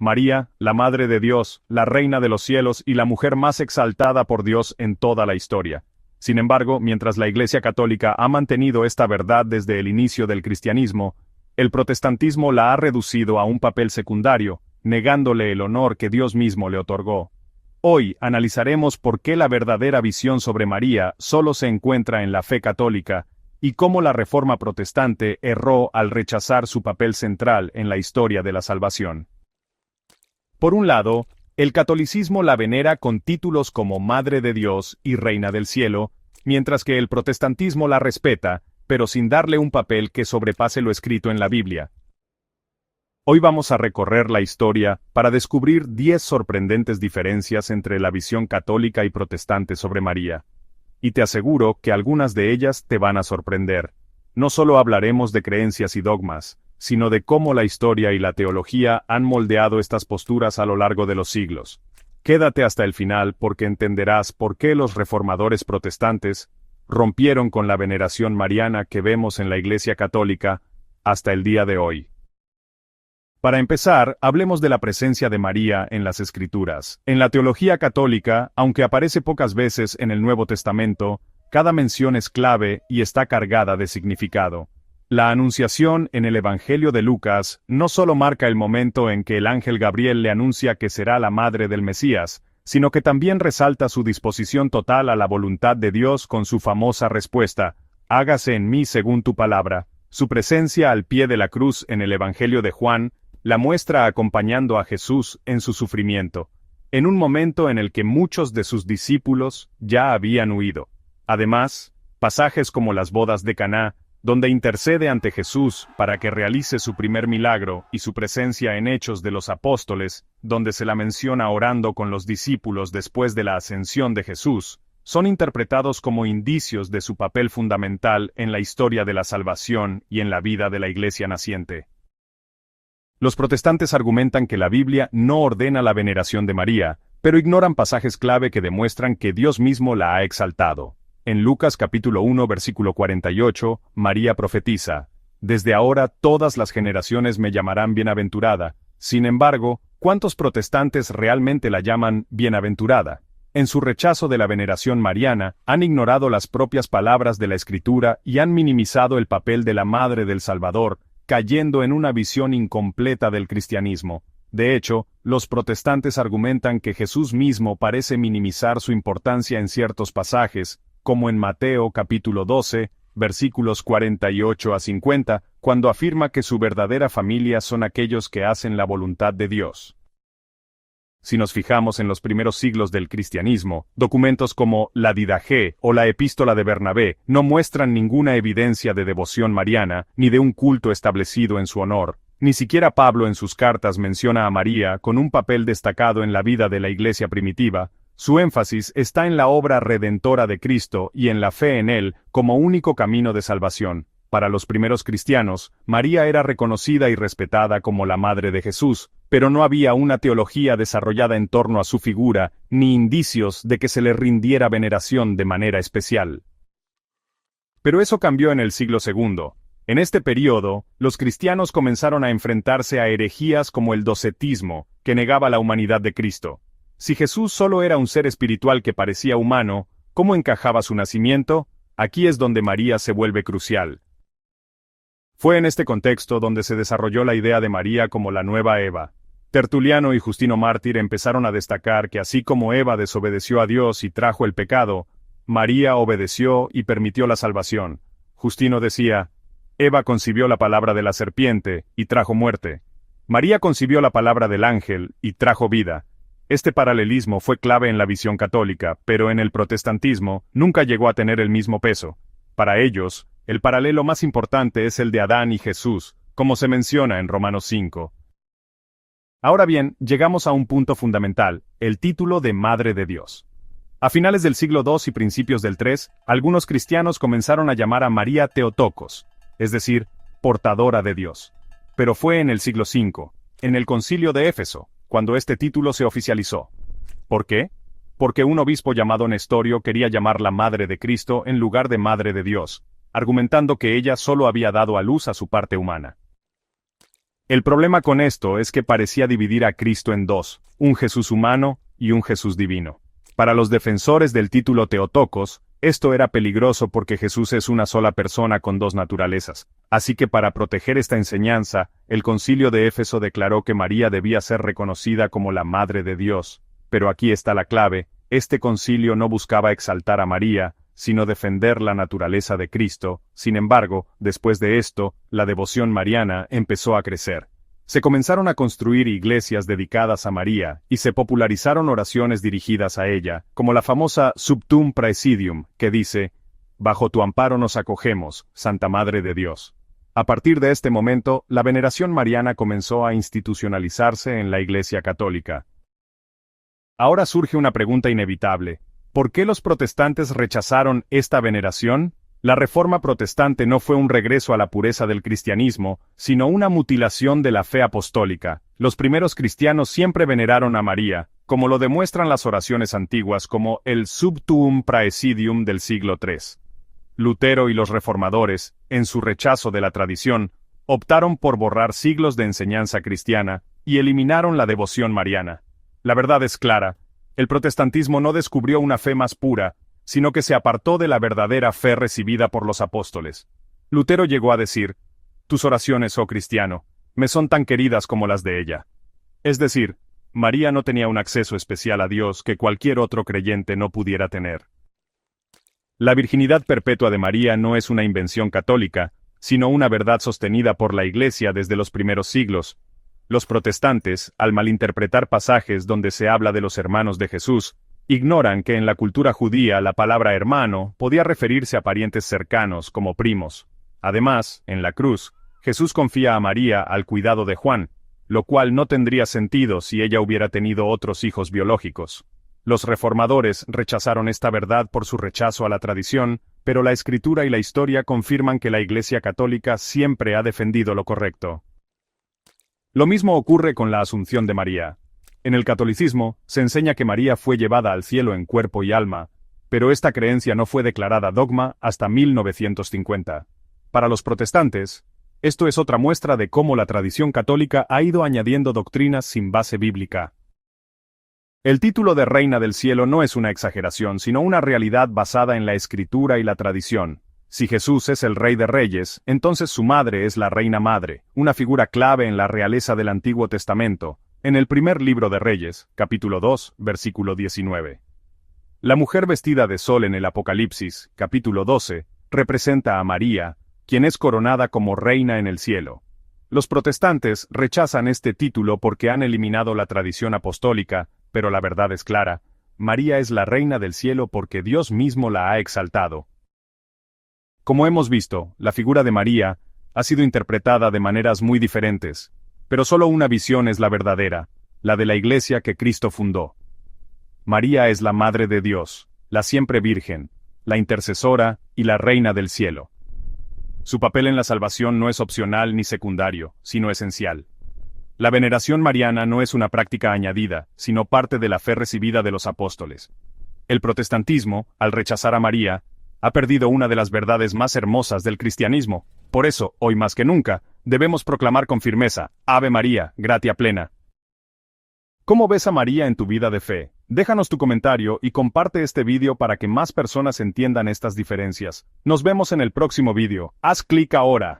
María, la Madre de Dios, la Reina de los cielos y la mujer más exaltada por Dios en toda la historia. Sin embargo, mientras la Iglesia Católica ha mantenido esta verdad desde el inicio del cristianismo, el protestantismo la ha reducido a un papel secundario, negándole el honor que Dios mismo le otorgó. Hoy analizaremos por qué la verdadera visión sobre María solo se encuentra en la fe católica, y cómo la Reforma protestante erró al rechazar su papel central en la historia de la salvación. Por un lado, el catolicismo la venera con títulos como Madre de Dios y Reina del Cielo, mientras que el protestantismo la respeta, pero sin darle un papel que sobrepase lo escrito en la Biblia. Hoy vamos a recorrer la historia para descubrir 10 sorprendentes diferencias entre la visión católica y protestante sobre María. Y te aseguro que algunas de ellas te van a sorprender. No solo hablaremos de creencias y dogmas, sino de cómo la historia y la teología han moldeado estas posturas a lo largo de los siglos. Quédate hasta el final porque entenderás por qué los reformadores protestantes rompieron con la veneración mariana que vemos en la Iglesia Católica hasta el día de hoy. Para empezar, hablemos de la presencia de María en las Escrituras. En la teología católica, aunque aparece pocas veces en el Nuevo Testamento, cada mención es clave y está cargada de significado. La Anunciación en el Evangelio de Lucas no solo marca el momento en que el ángel Gabriel le anuncia que será la madre del Mesías, sino que también resalta su disposición total a la voluntad de Dios con su famosa respuesta, «Hágase en mí según tu palabra». Su presencia al pie de la cruz en el Evangelio de Juan la muestra acompañando a Jesús en su sufrimiento, en un momento en el que muchos de sus discípulos ya habían huido. Además, pasajes como las bodas de Caná, donde intercede ante Jesús para que realice su primer milagro, y su presencia en Hechos de los Apóstoles, donde se la menciona orando con los discípulos después de la ascensión de Jesús, son interpretados como indicios de su papel fundamental en la historia de la salvación y en la vida de la Iglesia naciente. Los protestantes argumentan que la Biblia no ordena la veneración de María, pero ignoran pasajes clave que demuestran que Dios mismo la ha exaltado. En Lucas capítulo 1 versículo 48, María profetiza, «Desde ahora todas las generaciones me llamarán bienaventurada». Sin embargo, ¿cuántos protestantes realmente la llaman bienaventurada? En su rechazo de la veneración mariana, han ignorado las propias palabras de la Escritura y han minimizado el papel de la Madre del Salvador, cayendo en una visión incompleta del cristianismo. De hecho, los protestantes argumentan que Jesús mismo parece minimizar su importancia en ciertos pasajes, como en Mateo capítulo 12, versículos 48 a 50, cuando afirma que su verdadera familia son aquellos que hacen la voluntad de Dios. Si nos fijamos en los primeros siglos del cristianismo, documentos como la Didaché o la Epístola de Bernabé no muestran ninguna evidencia de devoción mariana, ni de un culto establecido en su honor. Ni siquiera Pablo en sus cartas menciona a María con un papel destacado en la vida de la Iglesia primitiva. Su énfasis está en la obra redentora de Cristo y en la fe en Él como único camino de salvación. Para los primeros cristianos, María era reconocida y respetada como la Madre de Jesús, pero no había una teología desarrollada en torno a su figura, ni indicios de que se le rindiera veneración de manera especial. Pero eso cambió en el siglo II. En este período, los cristianos comenzaron a enfrentarse a herejías como el docetismo, que negaba la humanidad de Cristo. Si Jesús solo era un ser espiritual que parecía humano, ¿cómo encajaba su nacimiento? Aquí es donde María se vuelve crucial. Fue en este contexto donde se desarrolló la idea de María como la nueva Eva. Tertuliano y Justino Mártir empezaron a destacar que así como Eva desobedeció a Dios y trajo el pecado, María obedeció y permitió la salvación. Justino decía, Eva concibió la palabra de la serpiente y trajo muerte. María concibió la palabra del ángel y trajo vida. Este paralelismo fue clave en la visión católica, pero en el protestantismo nunca llegó a tener el mismo peso. Para ellos, el paralelo más importante es el de Adán y Jesús, como se menciona en Romanos 5. Ahora bien, llegamos a un punto fundamental, el título de Madre de Dios. A finales del siglo II y principios del III, algunos cristianos comenzaron a llamar a María Theotokos, es decir, portadora de Dios. Pero fue en el siglo V, en el Concilio de Éfeso, cuando este título se oficializó. ¿Por qué? Porque un obispo llamado Nestorio quería llamarla Madre de Cristo en lugar de Madre de Dios, argumentando que ella solo había dado a luz a su parte humana. El problema con esto es que parecía dividir a Cristo en dos, un Jesús humano y un Jesús divino. Para los defensores del título Teotocos, esto era peligroso porque Jesús es una sola persona con dos naturalezas. Así que para proteger esta enseñanza, el Concilio de Éfeso declaró que María debía ser reconocida como la Madre de Dios. Pero aquí está la clave, este concilio no buscaba exaltar a María, sino defender la naturaleza de Cristo. Sin embargo, después de esto, la devoción mariana empezó a crecer. Se comenzaron a construir iglesias dedicadas a María, y se popularizaron oraciones dirigidas a ella, como la famosa Subtum Praesidium, que dice, «Bajo tu amparo nos acogemos, Santa Madre de Dios». A partir de este momento, la veneración mariana comenzó a institucionalizarse en la Iglesia Católica. Ahora surge una pregunta inevitable. ¿Por qué los protestantes rechazaron esta veneración? La Reforma protestante no fue un regreso a la pureza del cristianismo, sino una mutilación de la fe apostólica. Los primeros cristianos siempre veneraron a María, como lo demuestran las oraciones antiguas como el Subtuum Praesidium del siglo III. Lutero y los reformadores, en su rechazo de la tradición, optaron por borrar siglos de enseñanza cristiana y eliminaron la devoción mariana. La verdad es clara, el protestantismo no descubrió una fe más pura, sino que se apartó de la verdadera fe recibida por los apóstoles. Lutero llegó a decir, «Tus oraciones, oh cristiano, me son tan queridas como las de ella». Es decir, María no tenía un acceso especial a Dios que cualquier otro creyente no pudiera tener. La virginidad perpetua de María no es una invención católica, sino una verdad sostenida por la Iglesia desde los primeros siglos. Los protestantes, al malinterpretar pasajes donde se habla de los hermanos de Jesús, ignoran que en la cultura judía la palabra hermano podía referirse a parientes cercanos como primos. Además, en la cruz, Jesús confía a María al cuidado de Juan, lo cual no tendría sentido si ella hubiera tenido otros hijos biológicos. Los reformadores rechazaron esta verdad por su rechazo a la tradición, pero la Escritura y la historia confirman que la Iglesia Católica siempre ha defendido lo correcto. Lo mismo ocurre con la Asunción de María. En el catolicismo, se enseña que María fue llevada al cielo en cuerpo y alma, pero esta creencia no fue declarada dogma hasta 1950. Para los protestantes, esto es otra muestra de cómo la tradición católica ha ido añadiendo doctrinas sin base bíblica. El título de Reina del Cielo no es una exageración, sino una realidad basada en la Escritura y la tradición. Si Jesús es el Rey de Reyes, entonces su madre es la Reina Madre, una figura clave en la realeza del Antiguo Testamento, en el primer libro de Reyes, capítulo 2, versículo 19. La mujer vestida de sol en el Apocalipsis, capítulo 12, representa a María, quien es coronada como reina en el cielo. Los protestantes rechazan este título porque han eliminado la tradición apostólica, pero la verdad es clara, María es la reina del cielo porque Dios mismo la ha exaltado. Como hemos visto, la figura de María ha sido interpretada de maneras muy diferentes, pero solo una visión es la verdadera, la de la Iglesia que Cristo fundó. María es la Madre de Dios, la siempre Virgen, la intercesora y la Reina del cielo. Su papel en la salvación no es opcional ni secundario, sino esencial. La veneración mariana no es una práctica añadida, sino parte de la fe recibida de los apóstoles. El protestantismo, al rechazar a María, ha perdido una de las verdades más hermosas del cristianismo. Por eso, hoy más que nunca, debemos proclamar con firmeza, Ave María, gratia plena. ¿Cómo ves a María en tu vida de fe? Déjanos tu comentario y comparte este vídeo para que más personas entiendan estas diferencias. Nos vemos en el próximo vídeo. Haz clic ahora.